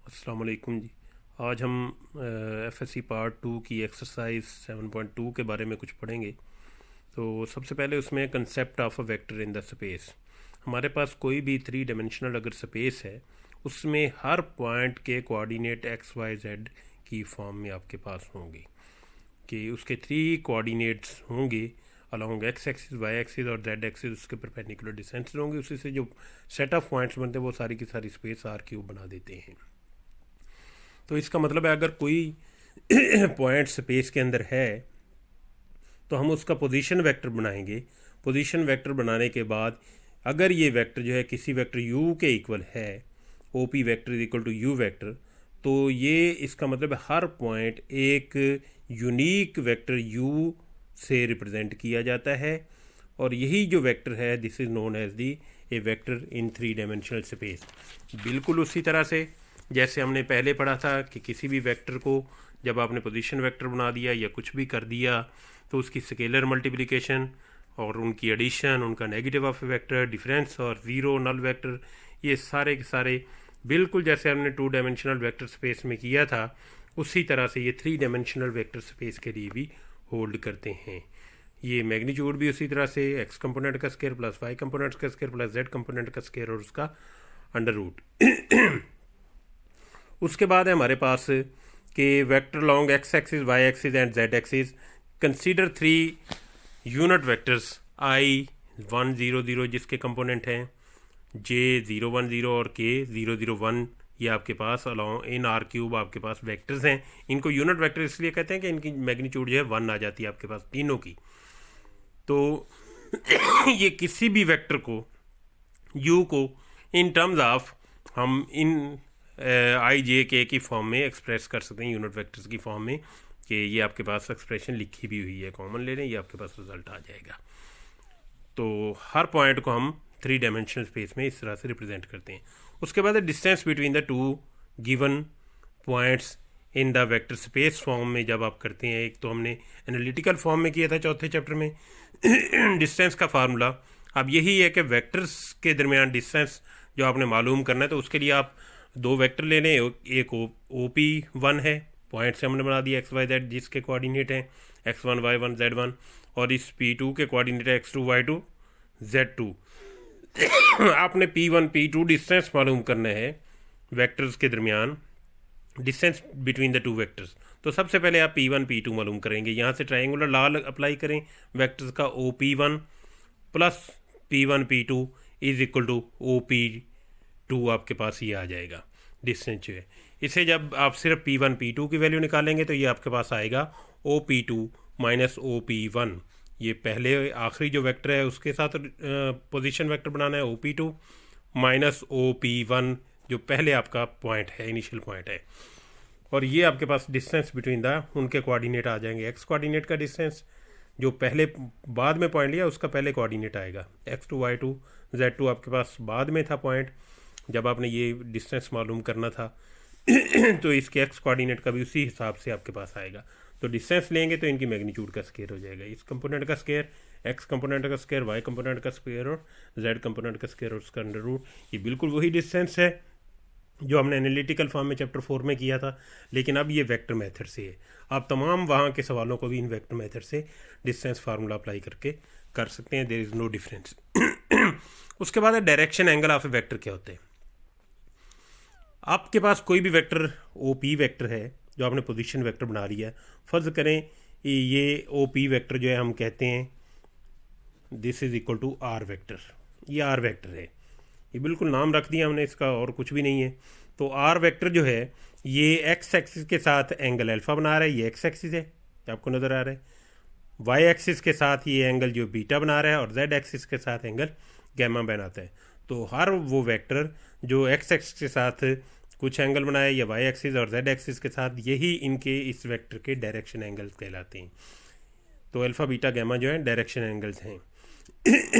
अस्सलाम वालेकुम जी। आज हम एफएससी पार्ट 2 की एक्सरसाइज 7.2 के बारे में कुछ पढ़ेंगे। तो सबसे पहले उसमें concept of a vector in the space. हमारे पास कोई भी थ्री डायमेंशनल अगर स्पेस है, उसमें हर पॉइंट के कोऑर्डिनेट एक्स वाई जेड की फॉर्म में आपके पास होंगे, कि उसके थ्री कोऑर्डिनेट्स होंगे along x axis, y axis और जेड एक्सिस, उसके परपेंडिकुलर डिस्टेंस होंगे। उसी से जो सेट ऑफ पॉइंट्स बनते हैं वो सारी की सारी स्पेस आर क्यूब बना देते हैं। तो इसका मतलब है अगर कोई पॉइंट स्पेस के अंदर है तो हम उसका पोजीशन वेक्टर बनाएंगे। पोजीशन वेक्टर बनाने के बाद अगर ये वेक्टर जो है किसी वेक्टर u के इक्वल है, O P vector is equal to u vector, तो ये इसका मतलब है हर पॉइंट एक यूनिक वेक्टर u से रिप्रेजेंट किया जाता है। और यही जो वेक्टर है this is known as the a vector in three dimensional space. बिल्कुल उसी तरह से जैसे हमने पहले पढ़ा था कि किसी भी वेक्टर को जब आपने पोजीशन वेक्टर बना दिया या कुछ भी कर दिया तो उसकी स्केलर मल्टीप्लिकेशन और उनकी एडिशन, उनका नेगेटिव ऑफ वेक्टर, डिफरेंस और ज़ीरो, नल वेक्टर, ये सारे के सारे बिल्कुल जैसे हमने टू डायमेंशनल वेक्टर स्पेस में किया था उसी तरह से ये थ्री डायमेंशनल वेक्टर स्पेस के लिए भी होल्ड करते हैं। ये मैग्नीट्यूड भी उसी तरह से एक्स कंपोनेंट का स्क्वायर प्लस वाई कंपोनेंट का स्क्वायर प्लस जेड कंपोनेंट का स्क्वायर और उसका अंडर रूट। उसके बाद है हमारे पास कि vector long x axis, y axis and z axis, consider three unit vectors I 1 0 0 जिसके कंपोनेंट हैं J 0 1 0 और K 0 0 1। ये आपके पास अलॉन्ग इन आर क्यूब आपके पास वेक्टर्स हैं। इनको यूनिट वेक्टर इसलिए कहते हैं कि इनकी मैग्नीट्यूड जो है 1 आ जाती है आपके पास तीनों की। तो ये किसी भी वेक्टर को u को इन टर्म्स ऑफ हम इन आई जे के की फॉर्म में एक्सप्रेस कर सकते हैं, यूनिट वेक्टर्स की फॉर्म में, कि ये आपके पास एक्सप्रेशन लिखी भी हुई है, कॉमन ले लें, ये आपके पास रिजल्ट आ जाएगा। तो हर पॉइंट को हम थ्री डायमेंशनल स्पेस में इस तरह से रिप्रेजेंट करते हैं। उसके बाद distance between the two given points in the vector space form में जब आप करते हैं, एक तो हमने एनालिटिकल फॉर्म में किया था चौथे चैप्टर में डिस्टेंस का फार्मूला। अब यही है कि वेक्टर्स के दरमियान डिस्टेंस जो आपने मालूम करना है, तो उसके लिए आप दो वेक्टर ले लें। एक ओ पी 1 है, पॉइंट से हमने बना दिया एक्स वाई जेड जिसके कोऑर्डिनेट हैं x1 y1 z1, और इस P2 के कोऑर्डिनेट है x2 y2 z2। आपने P1 P2 डिस्टेंस मालूम करना है वेक्टर्स के दरमियान, distance between the two vectors. तो सबसे पहले आप P1 P2 मालूम करेंगे। यहाँ से ट्राइंगुलर लॉ अप्लाई करें वेक्टर्स का, OP1 plus P1 P2 is equal to OP2 आपके पास ये आ जाएगा डिस्टेंस जो है। इसे जब आप सिर्फ P1 P2 की वैल्यू निकालेंगे तो ये आपके पास आएगा OP2 माइनस OP1। ये पहले आखिरी जो वेक्टर है उसके साथ पोजीशन वेक्टर बनाना है, OP2 माइनस OP1 जो पहले आपका पॉइंट है, इनिशियल पॉइंट है। और ये आपके पास डिस्टेंस बिटवीन द उनके कोऑर्डिनेट आ जाएंगे। एक्स कोऑर्डिनेट का डिस्टेंस जो पहले बाद में पॉइंट लिया उसका पहले कोऑर्डिनेट आएगा, x2 y2 z2 आपके पास बाद में था पॉइंट जब आपने ये डिस्टेंस मालूम करना था। तो इसके एक्स कोऑर्डिनेट का भी उसी हिसाब से आपके पास आएगा। तो डिस्टेंस लेंगे तो इनकी मैग्नीट्यूड का स्क्वायर हो जाएगा, इस कंपोनेंट का स्क्वायर, एक्स कंपोनेंट का स्क्वायर, वाई कंपोनेंट का स्क्वायर और जेड कंपोनेंट का स्क्वायर और उसका अंडर रूट। ये बिल्कुल वही डिस्टेंस है जो हमने एनालिटिकल फॉर्म में चैप्टर 4 में किया था, लेकिन अब ये वेक्टर मेथड से है। आप तमाम वहाँ के सवालों को भी इन वेक्टर मेथड से डिस्टेंस फार्मूला अप्लाई करके कर सकते हैं, देयर इज़ नो डिफरेंस। उसके बाद direction angle of a vector क्या होते हैं। आपके पास कोई भी वेक्टर OP वेक्टर है जो आपने पोजीशन वेक्टर बना लिया है। फ़र्ज़ करें ये OP वेक्टर जो है हम कहते हैं this is equal to R vector. ये R वेक्टर है, ये बिल्कुल नाम रख दिया हमने इसका और कुछ भी नहीं है। तो R वेक्टर जो है ये एक्स एक्सिस के साथ एंगल अल्फ़ा बना रहा है, ये एक्स एक्सिस है आपको नज़र आ रहा है। वाई एक्सिस के साथ ये एंगल जो बीटा बना रहा है और जेड एक्सिस के साथ एंगल गैमा बनाता है। तो हर वो वेक्टर जो एक्स एक्सिस के साथ कुछ एंगल बनाए या वाई एक्सिस और जेड एक्सिस के साथ, यही इनके इस वेक्टर के डायरेक्शन एंगल्स कहलाते हैं। तो अल्फ़ा बीटा गैमा जो है डायरेक्शन एंगल्स हैं।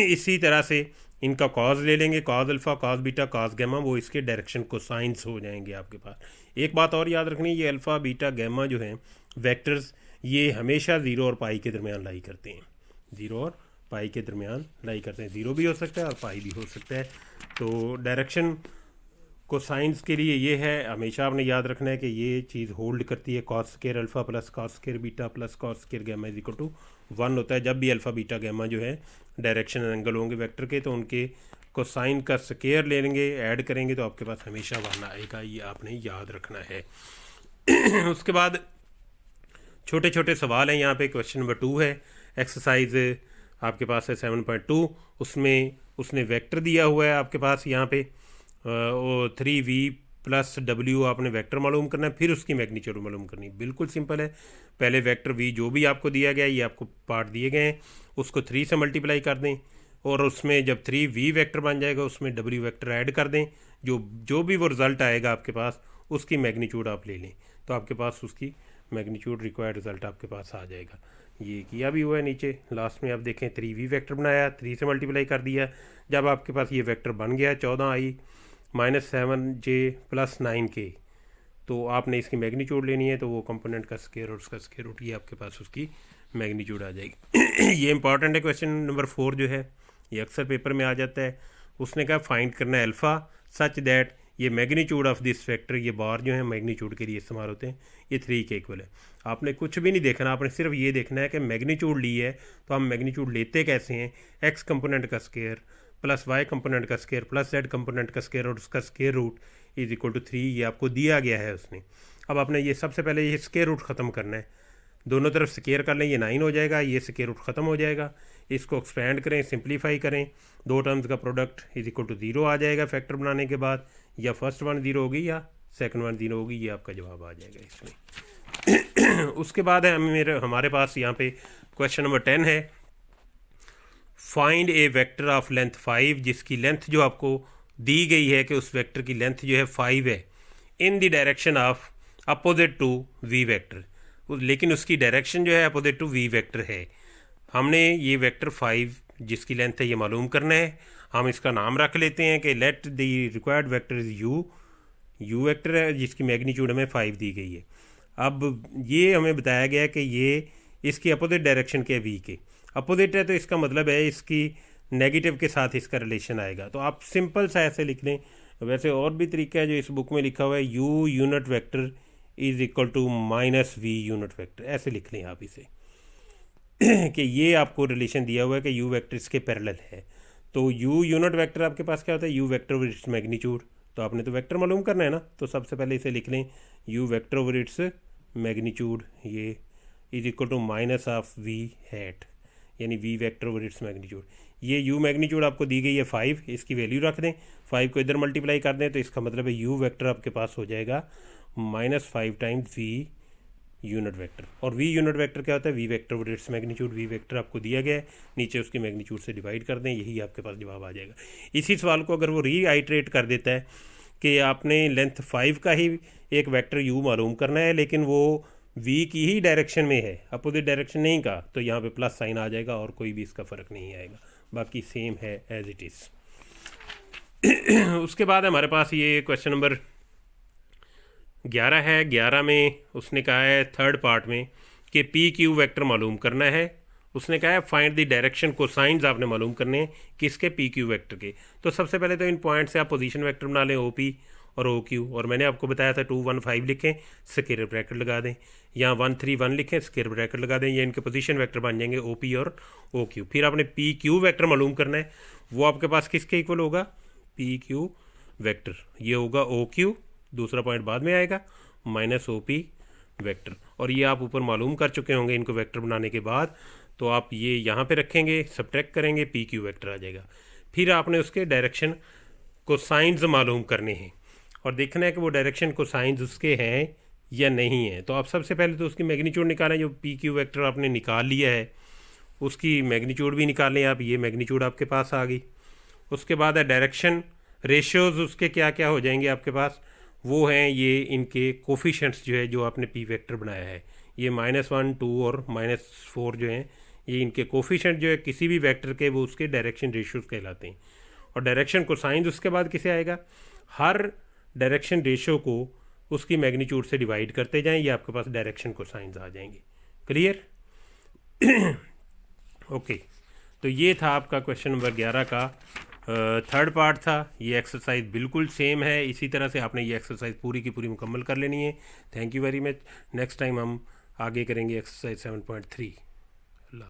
इसी तरह से इनका कॉज ले लेंगे, cos alpha, cos beta, cos gamma, वो इसके डायरेक्शन कोसाइंस हो जाएंगे आपके पास। एक बात और याद रखनी, ये अल्फ़ा बीटा गैमा जो है वेक्टर्स ये हमेशा 0 और पाई के दरमियान लाई करते हैं, 0 और पाई के दरमियान लाई करते हैं। 0 भी हो सकता है और पाई भी हो सकता है। तो डायरेक्शन कोसाइंस के लिए ये है, हमेशा आपने याद रखना है कि ये चीज़ होल्ड करती है cos square alpha plus cos square beta plus cos square gamma is equal to 1 होता है। जब भी अल्फ़ा बीटा गैमा जो है डायरेक्शन एंगल होंगे वेक्टर के, तो उनके कोसाइन का स्केयर ले लेंगे, ऐड करेंगे तो आपके पास हमेशा 1 आएगा। ये आपने याद रखना है। उसके बाद छोटे छोटे सवाल हैं यहाँ पे। क्वेश्चन नंबर 2 है, एक्सरसाइज आपके पास है 7.2, उसमें उसने वेक्टर दिया हुआ है आपके पास यहाँ पे, वो 3v प्लस w आपने वेक्टर मालूम करना है, फिर उसकी मैग्नीट्यूड मालूम करनी है। बिल्कुल सिंपल है। पहले वेक्टर v जो भी आपको दिया गया है, ये आपको पार्ट दिए गए हैं, उसको 3 से मल्टीप्लाई कर दें और उसमें जब 3v वेक्टर बन जाएगा उसमें w वेक्टर ऐड कर दें। जो भी वो रिज़ल्ट आएगा आपके पास उसकी मैग्नीट्यूड आप ले लें, तो आपके पास उसकी मैग्नीट्यूड रिक्वायर्ड रिजल्ट आपके पास आ जाएगा। ये किया भी हुआ है नीचे लास्ट में आप देखें, 3v वेक्टर बनाया, 3 से मल्टीप्लाई कर दिया। जब आपके पास ये वेक्टर बन गया 14i -7j प्लस 9k, तो आपने इसकी मैग्नीट्यूड लेनी है, तो वो कंपोनेंट का स्क्वायर और उसका स्क्वायर रूट, ये आपके पास उसकी मैग्नीट्यूड आ जाएगी। ये इंपॉर्टेंट है। क्वेश्चन नंबर 4 जो है ये अक्सर पेपर में आ जाता है। उसने कहा फाइंड करना है अल्फ़ा सच दैट ये मैग्नीट्यूड ऑफ दिस फैक्टर, ये बार जो है मैग्नीट्यूड के लिए इस्तेमाल होते हैं, ये 3 के इक्वल है। आपने कुछ भी नहीं देखना, आपने सिर्फ ये देखना है कि मैग्नीट्यूड ली है तो हम मैग्नीट्यूड लेते कैसे हैं। एक्स कंपोनेंट का स्क्वायर प्लस वाई कंपोनेंट का स्क्वायर प्लस जेड कंपोनेंट का स्क्वायर और उसका square root is equal to 3, ये आपको दिया गया है उसने। अब आपने ये सबसे पहले ये स्क्वायर रूट ख़त्म करना है, दोनों तरफ स्क्वायर कर लें, ये 9 हो जाएगा, ये स्क्वायर रूट ख़त्म हो जाएगा। इसको एक्सपेंड करें, सिंप्लीफाई करें, 2 टर्म्स का प्रोडक्ट इज इक्वल टू 0 आ जाएगा फैक्टर बनाने के बाद। या फर्स्ट वन 0 होगी या सेकंड वन 0 होगी, ये आपका जवाब आ जाएगा इसमें। उसके बाद है हमारे पास यहाँ पे क्वेश्चन नंबर 10 है, find A vector of length 5, जिसकी लेंथ जो आपको दी गई है कि उस वेक्टर की लेंथ जो है 5 है, in the direction of opposite to v vector, लेकिन उसकी डायरेक्शन जो है अपोजिट टू वी वेक्टर है। हमने ये वेक्टर 5 जिसकी लेंथ है ये मालूम करना है। हम इसका नाम रख लेते हैं कि let the required vector is you vector है जिसकी मैग्नीट्यूड हमें 5 दी गई है। अब ये हमें बताया गया कि ये इसकी अपोजिट डायरेक्शन के वी के अपोजिट है, तो इसका मतलब है इसकी नेगेटिव के साथ इसका रिलेशन आएगा। तो आप सिंपल सा ऐसे लिख लें। वैसे और भी तरीका है जो इस बुक में लिखा हुआ है, u unit vector is equal to -v unit vector, ऐसे लिख लें आप इसे कि ये आपको रिलेशन दिया हुआ है कि यू वेक्टर इसके पैरेलल है। तो यू यूनिट वेक्टर आपके पास क्या होता है, you vector over its magnitude. तो आपने तो वेक्टर मालूम करना है ना, तो सबसे पहले इसे लिख लें, u vector over its magnitude ये is equal to -v hat, यानी v vector over its magnitude. ये u मैग्नीट्यूड आपको दी गई है 5, इसकी वैल्यू रख दें, 5 को इधर मल्टीप्लाई कर दें, तो इसका मतलब है u वेक्टर आपके पास हो जाएगा -5 टाइम्स v यूनिट वेक्टर। और v यूनिट वेक्टर क्या होता है, v vector over its magnitude. v vector आपको दिया गया है, नीचे उसके मैग्नीट्यूड से डिवाइड कर दें, यही आपके पास जवाब आ जाएगा। इसी सवाल को अगर वो रीआइट्रेट कर देता है कि आपने लेंथ 5 का ही एक वेक्टर u मालूम करना है, लेकिन वो v की ही डायरेक्शन में है, अपोजिट डायरेक्शन नहीं का, तो यहाँ पे प्लस साइन आ जाएगा और कोई भी इसका फ़र्क नहीं आएगा, बाकी सेम है एज इट इज़। उसके बाद हमारे पास ये क्वेश्चन नंबर 11 है। 11 में उसने कहा है थर्ड पार्ट में कि पी क्यू वेक्टर मालूम करना है। उसने कहा है फाइंड द डायरेक्शन कोसाइंस आपने मालूम करने हैं किसके, पी क्यू वेक्टर के। तो सबसे पहले तो इन पॉइंट से आप पोजीशन वेक्टर बना लें, ओ पी और ओ क्यू। और मैंने आपको बताया था 2 1 5 लिखें, स्क्वायर ब्रैकेट लगा दें, यहाँ 1 3 1 लिखें, स्क्वायर ब्रैकेट लगा दें, ये इनके पोजीशन वेक्टर बन जाएंगे ओ पी और ओ क्यू। फिर आपने पी क्यू वेक्टर मालूम करना है, वो आपके पास किसके इक्वल होगा, पी क्यू वेक्टर, ये होगा ओ क्यू, दूसरा पॉइंट बाद में आएगा, माइनस ओ पी वेक्टर। और ये आप ऊपर मालूम कर चुके होंगे इनको वेक्टर बनाने के बाद, तो आप ये यहाँ पे रखेंगे, सब्ट्रैक्ट करेंगे, पी क्यू वेक्टर आ जाएगा। फिर आपने उसके डायरेक्शन को साइंस मालूम करने हैं और देखना है कि वो डायरेक्शन को साइंस उसके हैं या नहीं है। तो आप सबसे पहले तो उसकी मैग्नीट्यूड निकालें, जो पी क्यू वेक्टर आपने निकाल लिया है उसकी मैग्नीट्यूड भी निकालें आप, ये मैग्नीट्यूड आपके पास आ गई। उसके बाद है डायरेक्शन रेशियोज़, उसके क्या क्या हो जाएंगे आपके पास, वो हैं ये इनके कोफिशेंट्स जो है जो आपने पी वेक्टर बनाया है, ये -1 2 और -4 जो हैं ये इनके कोफिशेंट जो है किसी भी वेक्टर के, वो उसके डायरेक्शन रेशियोज़ कहलाते हैं। और डायरेक्शन कोसाइंस उसके बाद किसे आएगा, हर डायरेक्शन रेशियो को उसकी मैग्नीट्यूड से डिवाइड करते जाएं, ये आपके पास डायरेक्शन कोसाइंस आ जाएंगे। क्लियर? ओके, तो ये था आपका क्वेश्चन नंबर 11 का थर्ड पार्ट था। ये एक्सरसाइज बिल्कुल सेम है, इसी तरह से आपने ये एक्सरसाइज पूरी की पूरी मुकम्मल कर लेनी है। Thank you very much. Next time हम आगे करेंगे एक्सरसाइज 7.3।